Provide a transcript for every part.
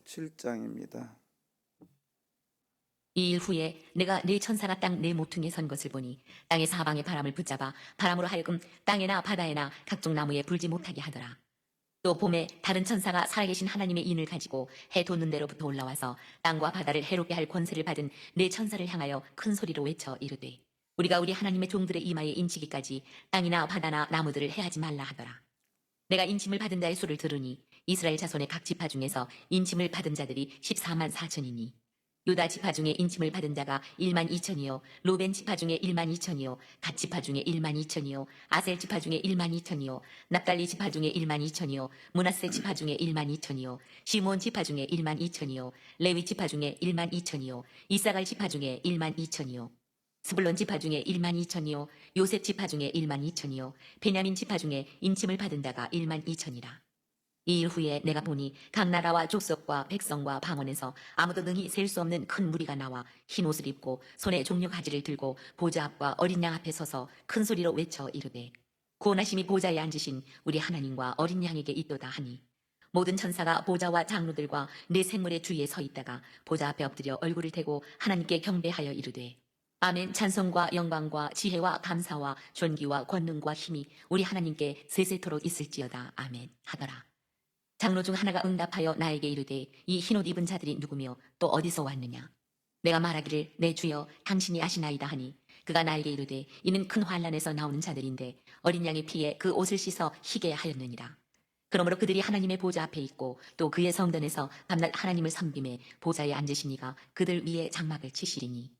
7장입니다. 이 일 후에 내가 네 천사가 땅 네 모퉁이에 선 것을 보니 땅의 사방의 바람을 붙잡아 바람으로 하여금 땅에나 바다에나 각종 나무에 불지 못하게 하더라. 또 봄에 다른 천사가 살아계신 하나님의 인을 가지고 해 돋는 데로부터 올라와서 땅과 바다를 해롭게 할 권세를 받은 네 천사를 향하여 큰 소리로 외쳐 이르되 우리가 우리 하나님의 종들의 이마에 인치기까지 땅이나 바다나 나무들을 해하지 말라 하더라. 내가 인침을 받은 자의 수를 들으니 이스라엘 자손의 각 지파 중에서 인침을 받은 자들이 14만 4천이니 유다 지파 중에 인침을 받은 자가 1만 2천이요 로벤 지파 중에 1만 2천이요 갓 지파 중에 1만 2천이요 아셀 지파 중에 1만 2천이요 납달리 지파 중에 1만 2천이요 므낫세 지파 중에 1만 2천이요 시몬 지파 중에 1만 2천이요 레위 지파 중에 1만 2천이요 이사갈 지파 중에 1만 2천이요 스불론 지파 중에 1만 2천이요 요셉 지파 중에 1만 2천이요 베냐민 지파 중에 인침을 받은 자가 1만 2천이라. 이 일 후에 내가 보니 각 나라와 족속과 백성과 방언에서 아무도 능히 셀 수 없는 큰 무리가 나와 흰 옷을 입고 손에 종려 가지를 들고 보좌 앞과 어린 양 앞에 서서 큰 소리로 외쳐 이르되 구원하심이 보좌에 앉으신 우리 하나님과 어린 양에게 있도다 하니 모든 천사가 보좌와 장로들과 네 생물의 주위에 서 있다가 보좌 앞에 엎드려 얼굴을 대고 하나님께 경배하여 이르되 아멘. 찬송과 영광과 지혜와 감사와 존귀와 권능과 힘이 우리 하나님께 세세토록 있을지어다. 아멘. 하더라. 장로 중 하나가 응답하여 나에게 이르되 이 흰옷 입은 자들이 누구며 또 어디서 왔느냐. 내가 말하기를 내 주여 당신이 아시나이다 하니 그가 나에게 이르되 이는 큰 환란에서 나오는 자들인데 어린 양의 피에 그 옷을 씻어 희게 하였느니라. 그러므로 그들이 하나님의 보좌 앞에 있고 또 그의 성전에서 밤낮 하나님을 섬김에 보좌에 앉으시니가 그들 위에 장막을 치시리니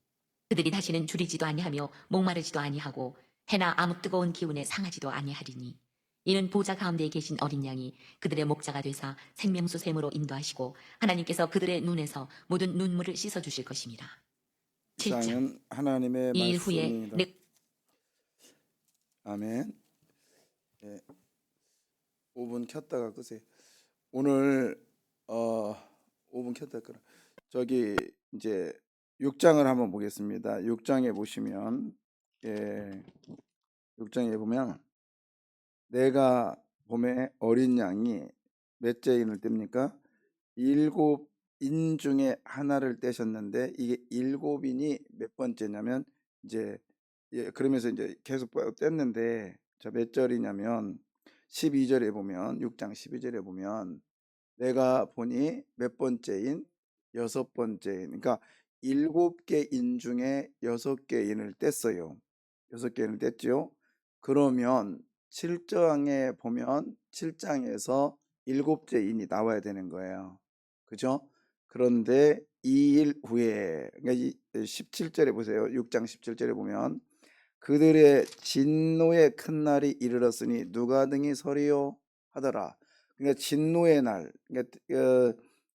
그들이 다시는 줄이지도 아니하며 목마르지도 아니하고 해나 아무 뜨거운 기운에 상하지도 아니하리니 이는 보좌 가운데에 계신 어린 양이 그들의 목자가 되사 생명수 샘으로 인도하시고 하나님께서 그들의 눈에서 모든 눈물을 씻어 주실 것입니다. 7장. 이상은 하나님의 이 일 후에 말씀입니다. 아멘. 예, 5분 켰다가 끄세요. 오늘 5분 켰다 끄라. 저기 이제 6장을 한번 보겠습니다. 6장에 보시면 6장에 보면 내가 봄에 어린 양이 몇째 인을 뗍니까? 7인 중에 하나를 떼셨는데 이게 7인이 몇 번째냐면 이제 그러면서 이제 계속 뗐는데 저 몇 절이냐면 12절에 보면 6장 12절에 보면 내가 보니 몇 번째인 6번째인 그러니까 7개 인 중에 6개 인을 뗐어요. 6개 인을 뗐죠. 그러면 7장에 보면 7장에서 7째 인이 나와야 되는 거예요. 그죠? 그런데 2일 후에 그러니까 17절에 보세요. 6장 17절에 보면 그들의 진노의 큰 날이 이르렀으니 누가 등이 서리요 하더라. 그러니까 진노의 날, 그러니까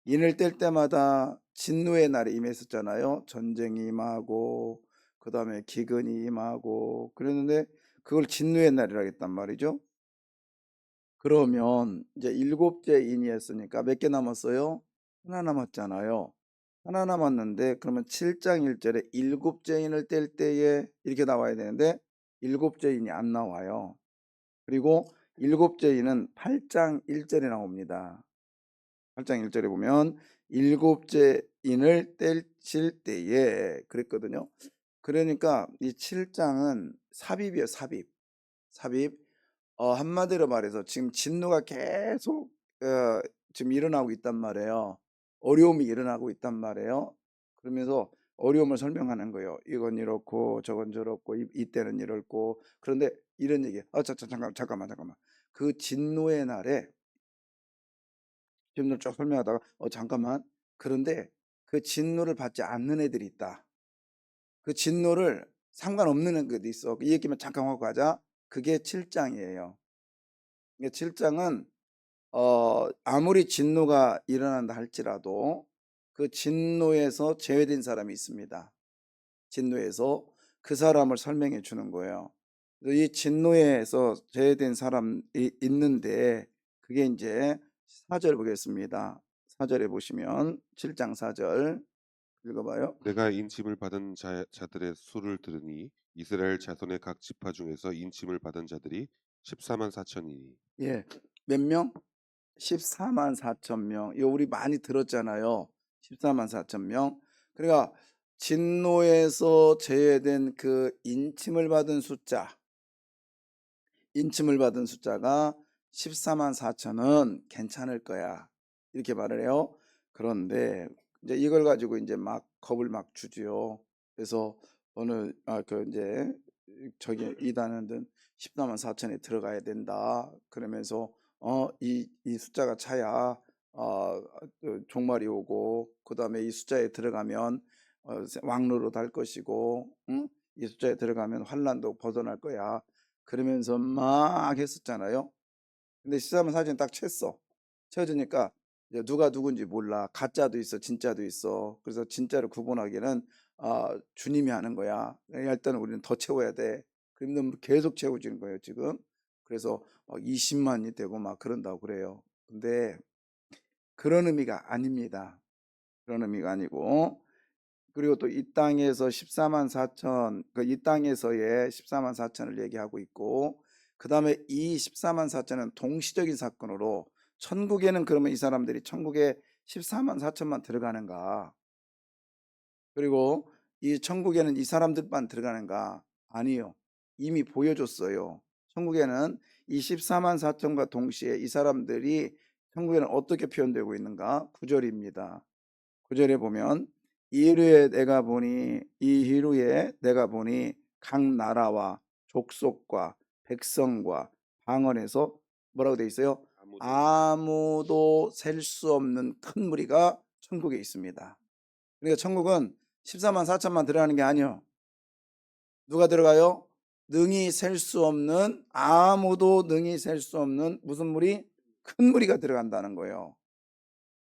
인을 뗄 때마다 진노의 날이 임했었잖아요. 전쟁이 임하고 그 다음에 기근이 임하고 그랬는데 그걸 진노의 날이라 했단 말이죠. 그러면 이제 7째 인이었으니까 몇 개 남았어요? 하나 남았잖아요. 하나 남았는데 그러면 7장 1절에 7째 인을 뗄 때에 이렇게 나와야 되는데 7째 인이 안 나와요. 그리고 7째 인은 8장 1절에 나옵니다. 8장 1절에 보면 7째 인을 떼실 때에 그랬거든요. 그러니까 이 7장은 삽입이에요. 삽입. 한마디로 말해서 지금 진노가 계속 지금 일어나고 있단 말이에요. 어려움이 일어나고 있단 말이에요. 그러면서 어려움을 설명하는 거예요. 이건 이렇고 저건 저렇고 이때는 이렇고 그런데 이런 얘기. 잠깐만. 그 진노의 날에 진노를 쭉 설명하다가 잠깐만. 그런데 그 진노를 받지 않는 애들이 있다. 그 진노를 상관없는 애들이 있어. 이 얘기만 잠깐 하고 가자. 그게 7장이에요. 7장은 아무리 진노가 일어난다 할지라도 그 진노에서 제외된 사람이 있습니다. 진노에서 그 사람을 설명해 주는 거예요. 이 진노에서 제외된 사람이 있는데 그게 이제 4절 보겠습니다. 4절에 보시면 7장 4절 읽어봐요. 내가 인침을 받은 자들의 수를 들으니 이스라엘 자손의 각 지파 중에서 인침을 받은 자들이 14만 4천이니 예, 몇 명? 14만 4천 명. 이거 우리 많이 들었잖아요. 14만 4천 명. 그러니까 진노에서 제외된 그 인침을 받은 숫자가 14만 4천은 괜찮을 거야. 이렇게 말을 해요. 그런데 이제 이걸 가지고 이제 막 겁을 막 주지요. 그래서 이제 저기 이단은 14만 4천에 들어가야 된다. 그러면서 이 숫자가 차야 종말이 오고, 그다음에 이 숫자에 들어가면 왕로로 달 것이고, 응? 이 숫자에 들어가면 환란도 벗어날 거야. 그러면서 막 했었잖아요. 근데 14만 4천이 딱 채워지니까 이제 누가 누군지 몰라. 가짜도 있어, 진짜도 있어. 그래서 진짜를 구분하기는 주님이 하는 거야. 일단 우리는 더 채워야 돼. 그러면 계속 채워지는 거예요, 지금. 그래서 20만이 되고 막 그런다고 그래요. 근데 그런 의미가 아닙니다. 그런 의미가 아니고, 그리고 또 이 땅에서 14만 4천, 이 땅에서의 14만 4천을 얘기하고 있고, 그 다음에 이 14만 4천은 동시적인 사건으로, 천국에는 그러면 이 사람들이 천국에 14만 4천만 들어가는가? 그리고 이 천국에는 이 사람들만 들어가는가? 아니요. 이미 보여줬어요. 천국에는 이 14만 4천과 동시에 이 사람들이 천국에는 어떻게 표현되고 있는가? 9절입니다. 9절에 보면 이후에 내가 보니 각 나라와 족속과 백성과 방언에서 뭐라고 돼 있어요? 아무도 셀 수 없는 큰 무리가 천국에 있습니다. 그러니까 천국은 14만 4천만 들어가는 게 아니요. 누가 들어가요? 아무도 능히 셀 수 없는 무슨 무리? 큰 무리가 들어간다는 거예요.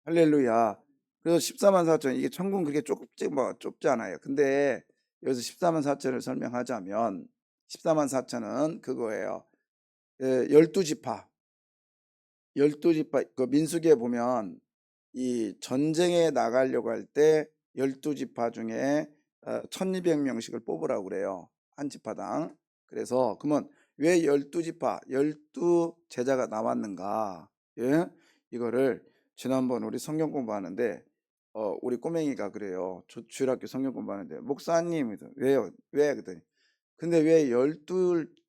할렐루야. 그래서 14만 4천, 이게 천국은 그렇게 좁지 않아요. 근데 여기서 14만 4천을 설명하자면 14만 4천은 그거예요. 12지파. 그 민수기에 보면 이 전쟁에 나가려고 할 때 12지파 중에 1200명씩을 뽑으라고 그래요. 한 지파당. 그래서 그러면 왜 12지파, 12제자가 나왔는가? 예? 이거를 지난번 우리 성경 공부하는데 우리 꼬맹이가 그래요. 주일학교 성경 공부하는데 목사님, 왜요? 왜? 그랬더니 근데 왜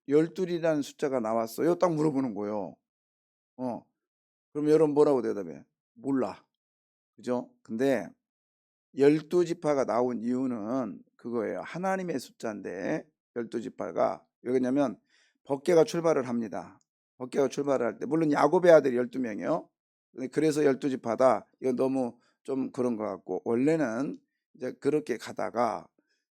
열둘이라는 숫자가 나왔어요? 딱 물어보는 거예요. 그럼 여러분 뭐라고 대답해? 몰라. 그죠? 근데 12지파가 나온 이유는 그거예요. 하나님의 숫자인데 12지파가 왜 그러냐면 법궤가 출발을 합니다. 법궤가 출발을 할 때 물론 야곱의 아들이 12명이요. 그래서 12지파다. 이건 너무 좀 그런 것 같고, 원래는 이제 그렇게 가다가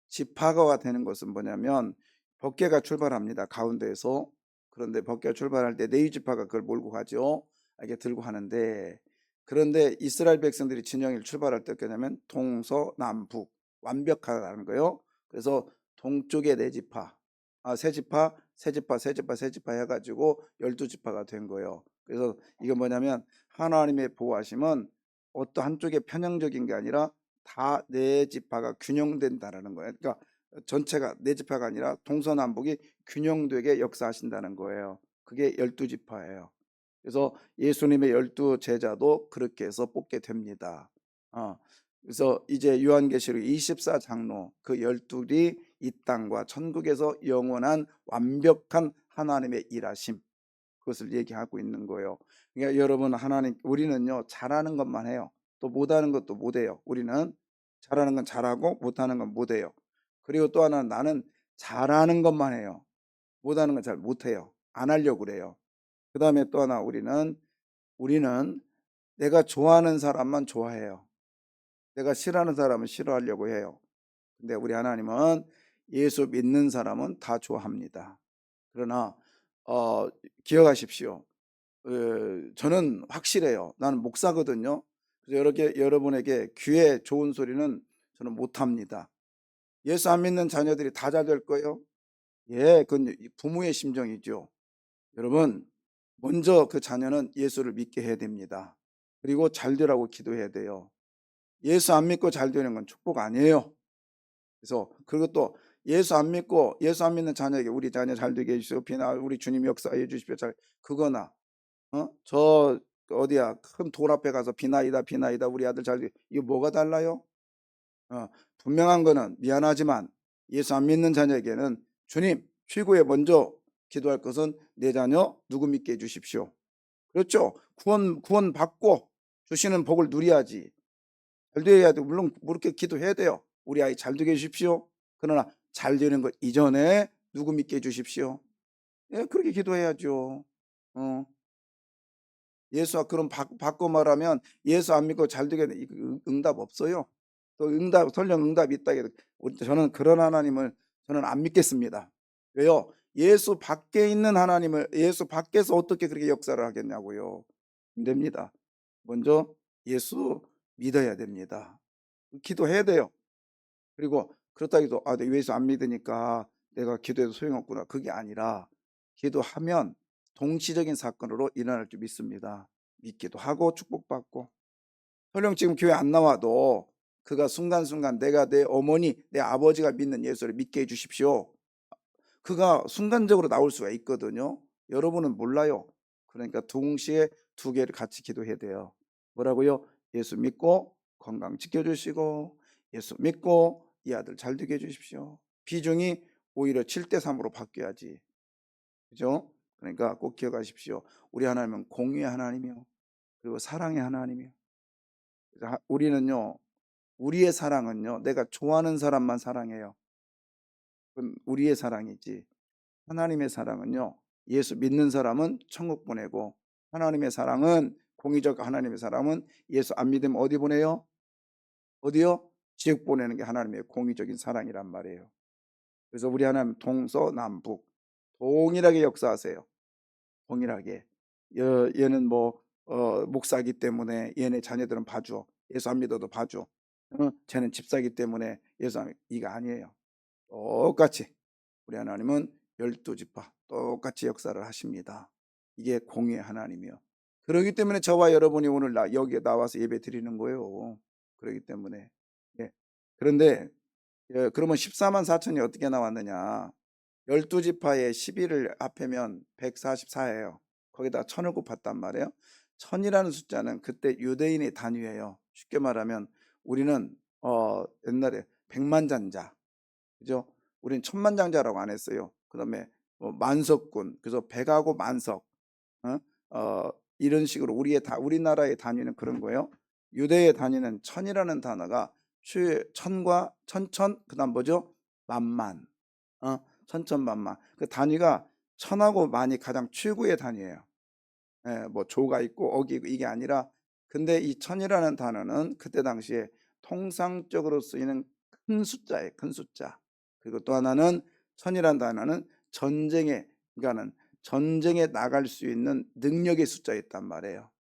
지파가 되는 것은 뭐냐면 법궤가 출발합니다. 가운데에서. 그런데 법궤가 출발할 때 레위지파가 그걸 몰고 가죠. 이렇게 들고 하는데, 그런데 이스라엘 백성들이 진영일 출발할 때 어떻게 하냐면 동서남북 완벽하다는 거예요. 그래서 동쪽에 네 지파, 세 지파 해가지고 12지파가 된 거예요. 그래서 이게 뭐냐면 하나님의 보호하심은 어떤 한쪽에 편향적인 게 아니라 다 네 지파가 균형된다라는 거예요. 그러니까 전체가 네 지파가 아니라 동서남북이 균형되게 역사하신다는 거예요. 그게 12지파예요. 그래서 예수님의 12제자도 그렇게 해서 뽑게 됩니다. 그래서 이제 요한계시록 24장로 그 12이 이 땅과 천국에서 영원한 완벽한 하나님의 일하심, 그것을 얘기하고 있는 거예요. 그러니까 여러분, 우리는요 잘하는 것만 해요. 또 못하는 것도 못해요. 우리는 잘하는 건 잘하고 못하는 건 못해요. 그리고 또 하나는 나는 잘하는 것만 해요. 못하는 건 잘 못해요. 안 하려고 그래요. 그 다음에 또 하나, 우리는 내가 좋아하는 사람만 좋아해요. 내가 싫어하는 사람은 싫어하려고 해요. 근데 우리 하나님은 예수 믿는 사람은 다 좋아합니다. 그러나 기억하십시오. 저는 확실해요. 나는 목사거든요. 그래서 여러분에게 귀에 좋은 소리는 저는 못합니다. 예수 안 믿는 자녀들이 다 잘 될 거예요? 예, 그건 부모의 심정이죠. 여러분, 먼저 그 자녀는 예수를 믿게 해야 됩니다. 그리고 잘 되라고 기도해야 돼요. 예수 안 믿고 잘 되는 건 축복 아니에요. 그래서 그것도 예수 안 믿는 자녀에게 우리 자녀 잘 되게 해주시오, 우리 주님 역사해 주십시오, 그거나 어디야 큰 돌 앞에 가서 비나이다 비나이다 우리 아들 잘 이거 뭐가 달라요? 분명한 거는 미안하지만 예수 안 믿는 자녀에게는 주님 최고에 먼저 기도할 것은 내 자녀 누구 믿게 해주십시오. 그렇죠. 구원 받고 주시는 복을 누려야지. 잘 되어야 돼. 물론 그렇게 기도해야 돼요. 우리 아이 잘 되게 해주십시오. 그러나 잘 되는 것 이전에 누구 믿게 해주십시오. 예, 그렇게 기도해야죠. 어. 그럼 바꿔 말하면 예수 안 믿고 잘 되게 응답 없어요. 또 설령 응답이 있다 해도 저는 그런 하나님을 저는 안 믿겠습니다. 왜요? 예수 밖에 있는 하나님을 예수 밖에서 어떻게 그렇게 역사를 하겠냐고요. 안 됩니다. 먼저 예수 믿어야 됩니다. 기도해야 돼요. 그리고 그렇다고 해도 내가 예수 안 믿으니까 내가 기도해도 소용없구나. 그게 아니라 기도하면 동시적인 사건으로 일어날 줄 믿습니다. 믿기도 하고 축복받고. 설령 지금 교회 안 나와도 그가 순간순간 내가 내 어머니 내 아버지가 믿는 예수를 믿게 해주십시오. 그가 순간적으로 나올 수가 있거든요. 여러분은 몰라요. 그러니까 동시에 두 개를 같이 기도해야 돼요. 뭐라고요? 예수 믿고 건강 지켜주시고 예수 믿고 이 아들 잘 되게 해주십시오. 비중이 오히려 7대3으로 바뀌어야지. 그죠? 그러니까 꼭 기억하십시오. 우리 하나님은 공의의 하나님이요. 그리고 사랑의 하나님이요. 우리는요, 우리의 사랑은요, 내가 좋아하는 사람만 사랑해요. 그건 우리의 사랑이지. 하나님의 사랑은요, 예수 믿는 사람은 천국 보내고, 하나님의 사랑은, 공의적 하나님의 사랑은 예수 안 믿으면 어디 보내요? 어디요? 지옥 보내는 게 하나님의 공의적인 사랑이란 말이에요. 그래서 우리 하나님 동서남북 동일하게 역사하세요. 동일하게. 얘는 목사기 때문에 얘네 자녀들은 봐줘. 예수 안 믿어도 봐줘. 쟤는 집사기 때문에 예수 안 믿. 이거 아니에요. 똑같이 우리 하나님은 12지파 똑같이 역사를 하십니다. 이게 공의의 하나님이요. 그렇기 때문에 저와 여러분이 오늘 여기에 나와서 예배 드리는 거예요. 그렇기 때문에. 예. 그런데 그러면 14만 4천이 어떻게 나왔느냐? 12지파에 11을 합하면 144예요. 거기다 1000을 곱했단 말이에요. 1000이라는 숫자는 그때 유대인의 단위예요. 쉽게 말하면 우리는 옛날에 백만장자, 그죠? 우리는 천만장자라고 안 했어요. 그다음에 만석군, 그래서 백하고 만석, 이런 식으로 우리나라의 단위는 그런 거예요. 유대의 단위는 천이라는 단어가 천과 천천, 그다음 뭐죠? 만만, 천천만만. 그 단위가 천하고 만이 가장 최고의 단위예요. 예, 뭐 조가 있고 억이 있고 이게 아니라, 근데 이 천이라는 단어는 그때 당시에 통상적으로 쓰이는 큰 숫자예요. 큰 숫자. 그리고 또 하나는 천이라는 단어는 그러니까는 전쟁에 나갈 수 있는 능력의 숫자였단 말이에요.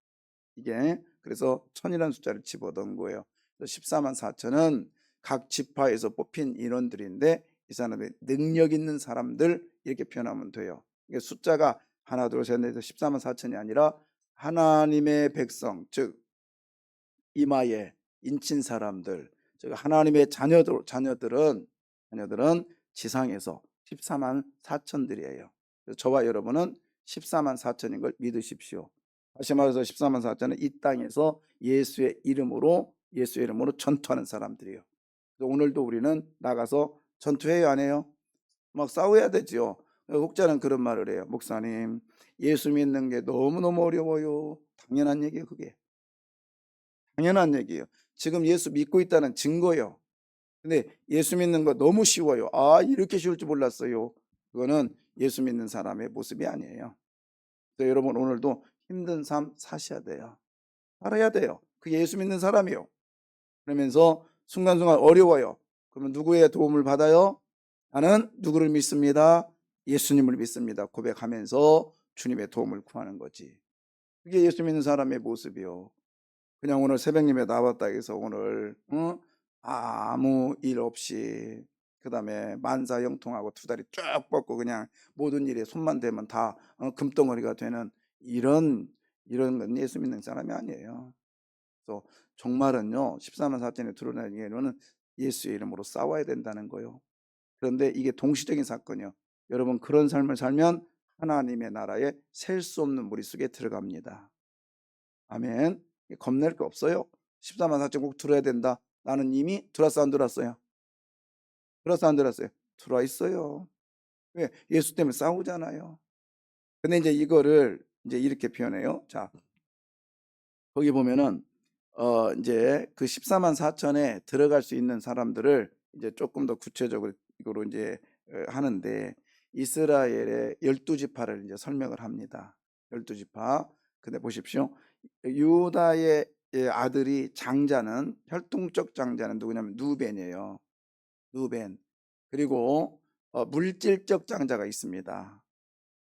이게 그래서 천이라는 숫자를 집어넣은 거예요. 14만 4천은 각 지파에서 뽑힌 인원들인데 이 사람들이 능력 있는 사람들 이렇게 표현하면 돼요. 이게 숫자가 하나 둘 셋 넷 14만 4천이 아니라 하나님의 백성, 즉 이마에 인친 사람들, 즉 하나님의 자녀들은 지상에서 14만 4천들이에요. 그래서 저와 여러분은 14만 4천인 걸 믿으십시오. 다시 말해서 14만 4천은 이 땅에서 예수의 이름으로 전투하는 사람들이에요. 오늘도 우리는 나가서 전투해야 안 해요? 막 싸워야 되지요. 혹자는 그런 말을 해요. 목사님, 예수 믿는 게 너무너무 어려워요. 당연한 얘기예요. 그게 당연한 얘기예요. 지금 예수 믿고 있다는 증거예요. 근데 예수 믿는 거 너무 쉬워요. 이렇게 쉬울 줄 몰랐어요. 그거는 예수 믿는 사람의 모습이 아니에요. 그래서 여러분 오늘도 힘든 삶 사셔야 돼요. 살아야 돼요. 그게 예수 믿는 사람이요. 그러면서 순간순간 어려워요. 그러면 누구의 도움을 받아요? 나는 누구를 믿습니다. 예수님을 믿습니다. 고백하면서 주님의 도움을 구하는 거지. 그게 예수 믿는 사람의 모습이요. 그냥 오늘 새벽 예배 나왔다 해서 오늘 아무 일 없이 그다음에 만사형통하고 두 다리 쭉 뻗고 그냥 모든 일에 손만 대면 다 금덩어리가 되는 이런 건 예수 믿는 사람이 아니에요. 그래서 종말은요 14만 4천에 드러나기에는 예수의 이름으로 싸워야 된다는 거예요. 그런데 이게 동시적인 사건이요. 여러분 그런 삶을 살면 하나님의 나라에 셀 수 없는 무리 속에 들어갑니다. 아멘. 겁낼 거 없어요. 14만 4천 꼭 들어야 된다. 나는 이미 들었어 안 들었어요? 들었어 안 들었어요? 들어와 있어요. 왜? 예수 때문에 싸우잖아요. 근데 이제 이거를 이제 이렇게 표현해요. 자, 거기 보면은 이제 그 14만 4천에 들어갈 수 있는 사람들을 이제 조금 더 구체적으로 이제 하는데 이스라엘의 12지파를 이제 설명을 합니다. 12지파. 근데 보십시오. 유다의 아들이 장자는 혈통적 장자는 누구냐면 누벤이에요. 누벤. 그리고 물질적 장자가 있습니다.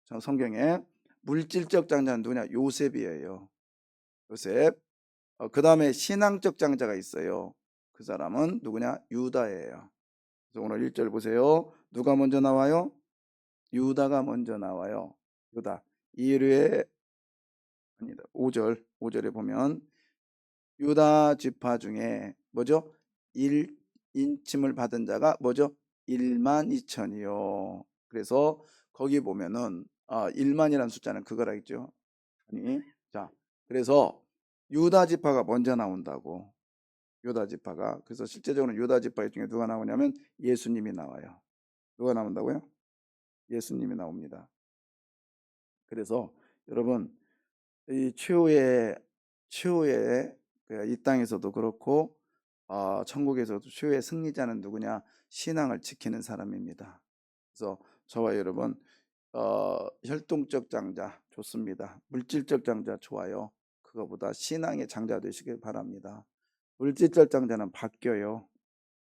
저 성경에 물질적 장자는 누구냐? 요셉이에요. 요셉. 그 다음에 신앙적 장자가 있어요. 그 사람은 누구냐? 유다예요. 그래서 오늘 1절 보세요. 누가 먼저 나와요? 유다가 먼저 나와요. 유다. 이르의 아니다. 5절에 보면 유다 지파 중에 뭐죠? 1인침을 받은 자가 뭐죠? 1만 2천이요. 그래서 거기 보면은 1만이라는 숫자는 그거라겠죠. 아니, 자, 그래서 유다 지파가 먼저 나온다고. 유다 지파가. 그래서 실제적으로 유다 지파 중에 누가 나오냐면 예수님이 나와요. 누가 나온다고요? 예수님이 나옵니다. 그래서 여러분 이 최후의 이 땅에서도 그렇고 천국에서도 최후의 승리자는 누구냐? 신앙을 지키는 사람입니다. 그래서 저와 여러분 혈통적 장자 좋습니다. 물질적 장자 좋아요. 그거보다 신앙의 장자 되시길 바랍니다. 물질적 장자는 바뀌어요.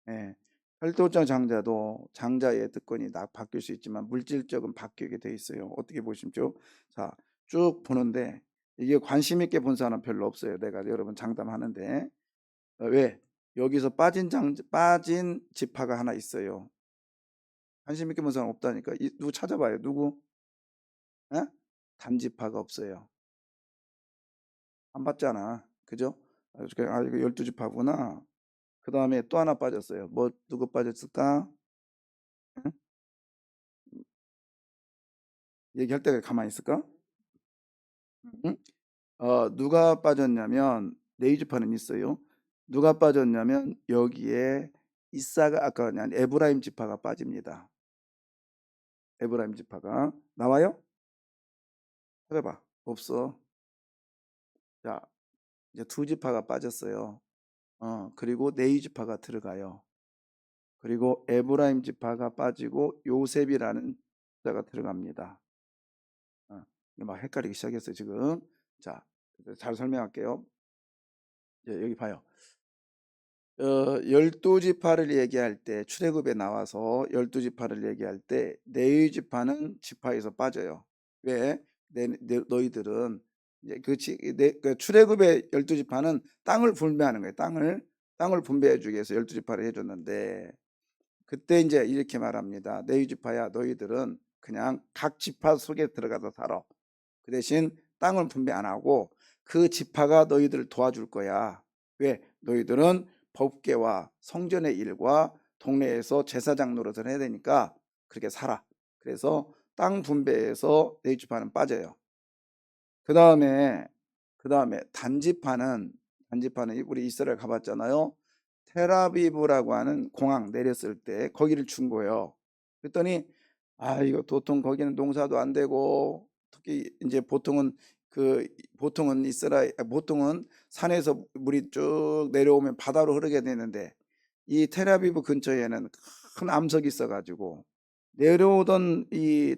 예. 혈통적 장자도 장자의 특권이 바뀔 수 있지만 물질적은 바뀌게 돼 있어요. 어떻게 보십시오? 자, 쭉 보는데 이게 관심 있게 본 사람 별로 없어요. 내가 여러분 장담하는데 왜? 여기서 빠진 지파가 하나 있어요. 관심 있게 본 사람 없다니까. 누구 찾아봐요. 누구? 에? 단지파가 없어요. 안 봤잖아. 그죠? 이거 12지파구나. 그 다음에 또 하나 빠졌어요. 누구 빠졌을까? 응? 얘기할 때 가만히 있을까? 응? 누가 빠졌냐면 네이지파는 있어요. 누가 빠졌냐면 여기에 이사가 아까 아니 에브라임 지파가 빠집니다. 에브라임 지파가 나와요? 찾아봐. 없어. 자, 이제 두 지파가 빠졌어요. 그리고 네이 지파가 들어가요. 그리고 에브라임 지파가 빠지고 요셉이라는 자가 들어갑니다. 막 헷갈리기 시작했어요 지금. 자, 잘 설명할게요. 여기 봐요. 12지파를 얘기할 때 출애굽에 나와서 12지파를 얘기할 때 네이 지파는 지파에서 빠져요. 왜? 너희들은 이제 그 출애굽의 12지파는 땅을 분배하는 거예요. 땅을 분배해 주기 위해서 12지파를 해줬는데 그때 이제 이렇게 말합니다. 네이 지파야 너희들은 그냥 각 지파 속에 들어가서 살아. 그 대신 땅을 분배 안 하고 그 지파가 너희들을 도와줄 거야. 왜? 너희들은 법궤와 성전의 일과 동네에서 제사장 노릇을 해야 되니까 그렇게 살아. 그래서 땅 분배에서 네 지파는 빠져요. 그 다음에 단지파는 우리 이스라엘 가봤잖아요. 텔아비브라고 하는 공항 내렸을 때 거기를 준 거예요. 그랬더니 이거 도통 거기는 농사도 안 되고 특히 이제 보통은 보통은 산에서 물이 쭉 내려오면 바다로 흐르게 되는데 이 텔아비브 근처에는 큰 암석이 있어가지고 내려오던 이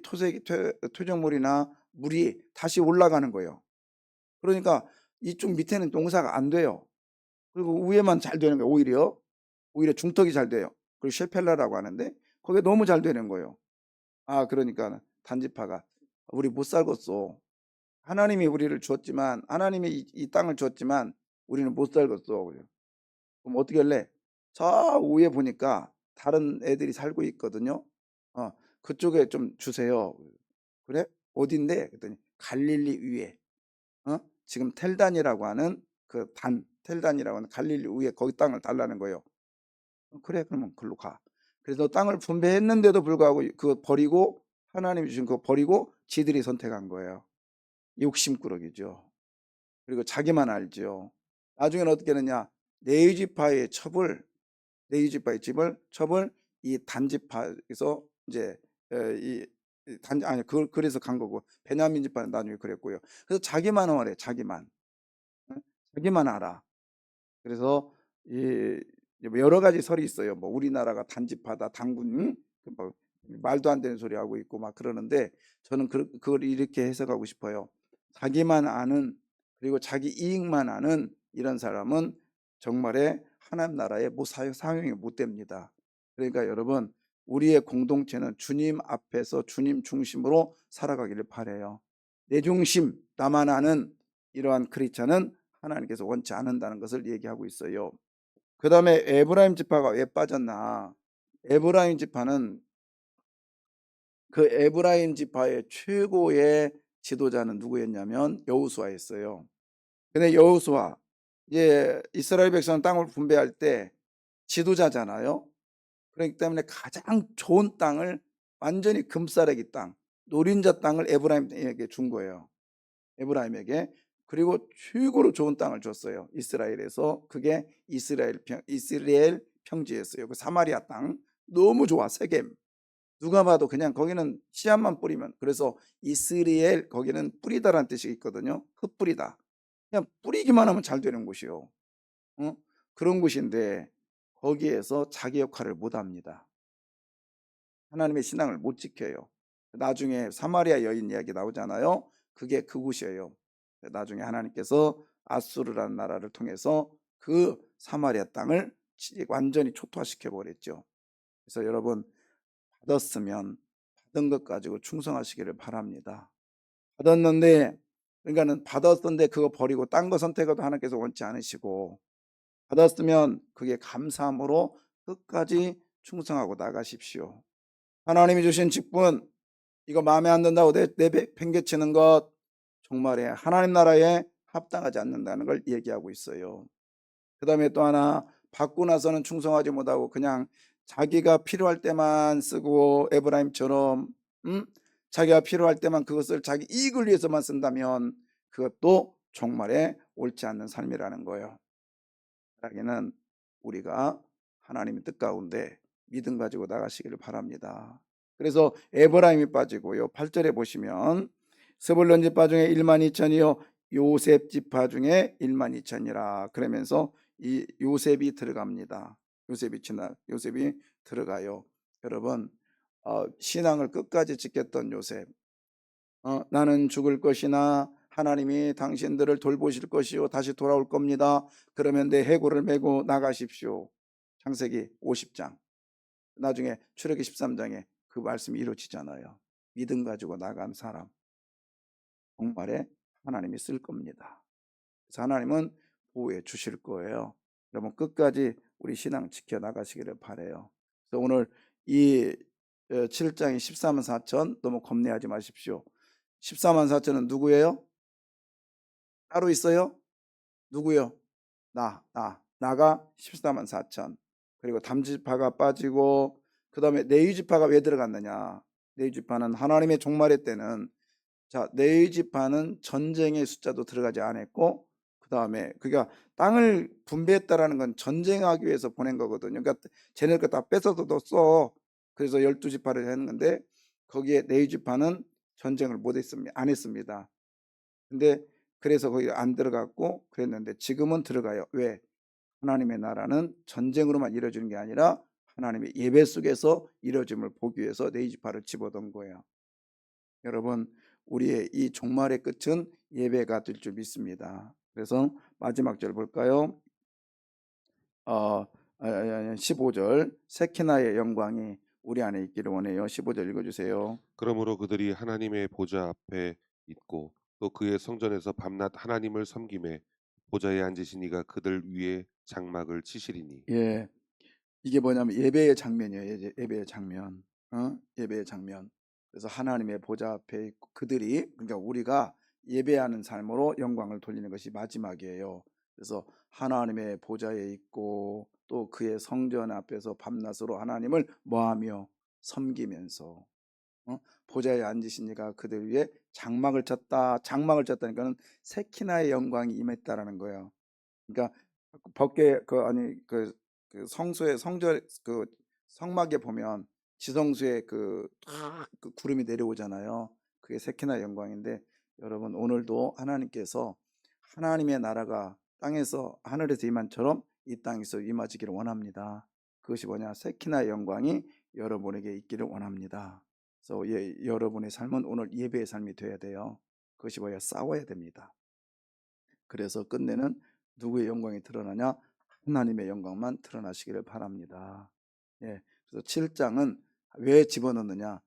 토적물이나 물이 다시 올라가는 거예요. 그러니까 이쪽 밑에는 농사가 안 돼요. 그리고 위에만 잘 되는 거예요. 오히려 중턱이 잘 돼요. 그리고 셰펠라라고 하는데 거기에 너무 잘 되는 거예요. 그러니까 단지파가 우리 못 살겠어. 하나님이 우리를 줬지만 하나님이 이 땅을 줬지만 우리는 못 살겠어. 그래요. 그럼 어떻게 할래? 저 위에 보니까 다른 애들이 살고 있거든요. 그쪽에 좀 주세요. 그래? 어딘데? 그랬더니 갈릴리 위에. 지금 텔단이라고 하는 텔단이라고 하는 갈릴리 위에 거기 땅을 달라는 거예요. 그래, 그러면 글로 가. 그래서 땅을 분배했는데도 불구하고 그거 버리고 하나님이 주신 그거 버리고 지들이 선택한 거예요. 욕심꾸러기죠. 그리고 자기만 알죠. 나중에는 어떻게 되느냐? 네이지파의 첩을 네이지파의 첩을 이 단지파에서 이제 이 단지 아니 그래서 간 거고 베냐민 지파는 나중에 그랬고요. 그래서 자기만 원해 자기만. 응? 자기만 알아. 그래서 이 여러 가지 설이 있어요. 뭐 우리나라가 단지파다, 당군, 응? 뭐 말도 안 되는 소리 하고 있고 막 그러는데 저는 그걸 이렇게 해석하고 싶어요. 자기만 아는 그리고 자기 이익만 아는 이런 사람은 정말에 하나님 나라에 사용이 못 됩니다. 그러니까 여러분 우리의 공동체는 주님 앞에서 주님 중심으로 살아가기를 바라요. 내 중심, 나만 아는 이러한 크리스찬은 하나님께서 원치 않는다는 것을 얘기하고 있어요. 그 다음에 에브라임 지파가 왜 빠졌나? 에브라임 지파는 그 에브라임 지파의 최고의 지도자는 누구였냐면 여호수아였어요. 근데 여호수아 이제 이스라엘 백성 땅을 분배할 때 지도자잖아요. 그렇기 때문에 가장 좋은 땅을 완전히 금싸래기 땅, 노린자 땅을 에브라임에게 준 거예요. 에브라임에게. 그리고 최고로 좋은 땅을 줬어요. 이스라엘에서. 그게 이스라엘 평지였어요. 그 사마리아 땅 너무 좋아. 세겜. 누가 봐도 그냥 거기는 씨앗만 뿌리면, 그래서 이스라엘 거기는 뿌리다라는 뜻이 있거든요. 흩뿌리다. 그냥 뿌리기만 하면 잘 되는 곳이요. 어? 그런 곳인데 거기에서 자기 역할을 못 합니다. 하나님의 신앙을 못 지켜요. 나중에 사마리아 여인 이야기 나오잖아요. 그게 그곳이에요. 나중에 하나님께서 아수르라는 나라를 통해서 그 사마리아 땅을 완전히 초토화시켜 버렸죠. 그래서 여러분 받았으면 받은 것 가지고 충성하시기를 바랍니다. 받았는데 그러니까는 받았던데 그거 버리고 딴 거 선택해도 하나님께서 원치 않으시고, 받았으면 그게 감사함으로 끝까지 충성하고 나가십시오. 하나님이 주신 직분 이거 마음에 안 든다고 팽개치는 것 정말에 하나님 나라에 합당하지 않는다는 걸 얘기하고 있어요. 그 다음에 또 하나, 받고 나서는 충성하지 못하고 그냥 자기가 필요할 때만 쓰고 에브라임처럼 자기가 필요할 때만 그것을 자기 이익을 위해서만 쓴다면 그것도 정말에 옳지 않는 삶이라는 거예요. 하기는 우리가 하나님의 뜻 가운데 믿음 가지고 나가시기를 바랍니다. 그래서 에브라임이 빠지고요. 8절에 보시면 스불론 지파 중에 1만 2천이요 요셉 지파 중에 1만 2천이라 그러면서 이 요셉이 들어갑니다. 요셉이 들어가요. 여러분 신앙을 끝까지 지켰던 요셉, 나는 죽을 것이나 하나님이 당신들을 돌보실 것이요 다시 돌아올 겁니다. 그러면 내 해골을 메고 나가십시오. 창세기 50장. 나중에 출애기 13장에 그 말씀이 이루어지잖아요. 믿음 가지고 나간 사람 정말에 하나님이 쓸 겁니다. 그래서 하나님은 보호해 주실 거예요. 여러분 끝까지 우리 신앙 지켜 나가시기를 바라요. 그래서 오늘 이 7장의 14만 4천 너무 겁내하지 마십시오. 14만 4천은 누구예요? 따로 있어요? 누구요? 나가 14만 4천. 그리고 담지파가 빠지고 그 다음에 네이지파가 왜 들어갔느냐? 네이지파는 하나님의 종말의 때는 네이지파는 전쟁의 숫자도 들어가지 않았고 그 다음에 그러니까 땅을 분배했다라는 건 전쟁하기 위해서 보낸 거거든요. 그러니까 쟤네 거 다 뺏어서 써. 그래서 12지파를 했는데 거기에 네이지파는 전쟁을 안 했습니다. 근데 그래서 거기 안 들어갔고 그랬는데 지금은 들어가요. 왜? 하나님의 나라는 전쟁으로만 이루어지는 게 아니라 하나님의 예배 속에서 이루어짐을 보기 위해서 네이지파를 집어넣은 거예요. 여러분 우리의 이 종말의 끝은 예배가 될 줄 믿습니다. 그래서 마지막 절 볼까요? 15절 세키나의 영광이 우리 안에 있기를 원해요. 15절 읽어주세요. 그러므로 그들이 하나님의 보좌 앞에 있고 또 그의 성전에서 밤낮 하나님을 섬기매 보좌에 앉으신 이가 그들 위에 장막을 치시리니. 예, 이게 뭐냐면 예배의 장면이에요. 예배의 장면. 예배의 장면. 그래서 하나님의 보좌 앞에 있고 그들이, 그러니까 우리가 예배하는 삶으로 영광을 돌리는 것이 마지막이에요. 그래서 하나님의 보좌에 있고 또 그의 성전 앞에서 밤낮으로 하나님을 뭐하며 섬기면서 보좌에 앉으신 이가 그들 위에 장막을 쳤다. 장막을 쳤다니까는 세키나의 영광이 임했다라는 거예요. 그러니까 밖에 그 성소의 성전 그 성막에 보면 지성소에 그 구름이 내려오잖아요. 그게 세키나 영광인데 여러분 오늘도 하나님께서 하나님의 나라가 땅에서 하늘에서 임한처럼 이 땅에서 임하시기를 원합니다. 그것이 뭐냐? 세키나 영광이 여러분에게 있기를 원합니다. 그래서 여러분의 삶은 오늘 예배의 삶이 돼야 돼요. 그것이 뭐야? 싸워야 됩니다. 그래서 끝내는 누구의 영광이 드러나냐? 하나님의 영광만 드러나시기를 바랍니다. 예, 그래서 7장은 왜 집어넣느냐?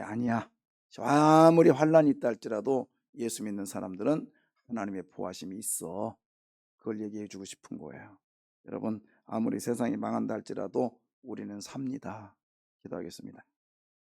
아니야. 아무리 환란이 있다 할지라도 예수 믿는 사람들은 하나님의 보호하심이 있어. 그걸 얘기해 주고 싶은 거예요. 여러분, 아무리 세상이 망한다 할지라도 우리는 삽니다. 기도하겠습니다.